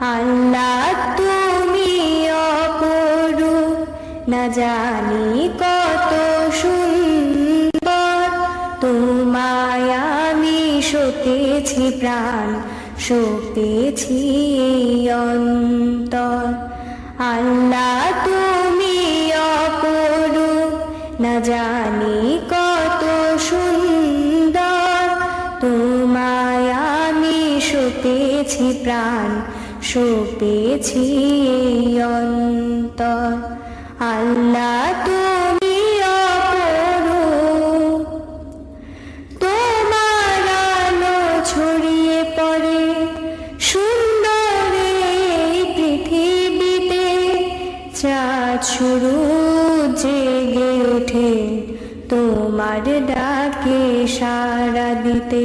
আল্লাহ তুমি অপরূপ, না জানি কত সুন্দর। তোমায় আমি সতেছি প্রাণ, সতেছি অন্তর। আল্লাহ তুমি অপরূপ, না জানি কত সুন্দর। তোমায় আমি সতেছি প্রাণ, সতেছি অন্তর। আল্লাহ তুমি অপরূপ, তোমার আলো ছড়িয়ে পড়ে সুন্দর এই পৃথিবীতে। চাঁদ শুরু জেগে ওঠে তোমার ডাকে সাড়া দিতে।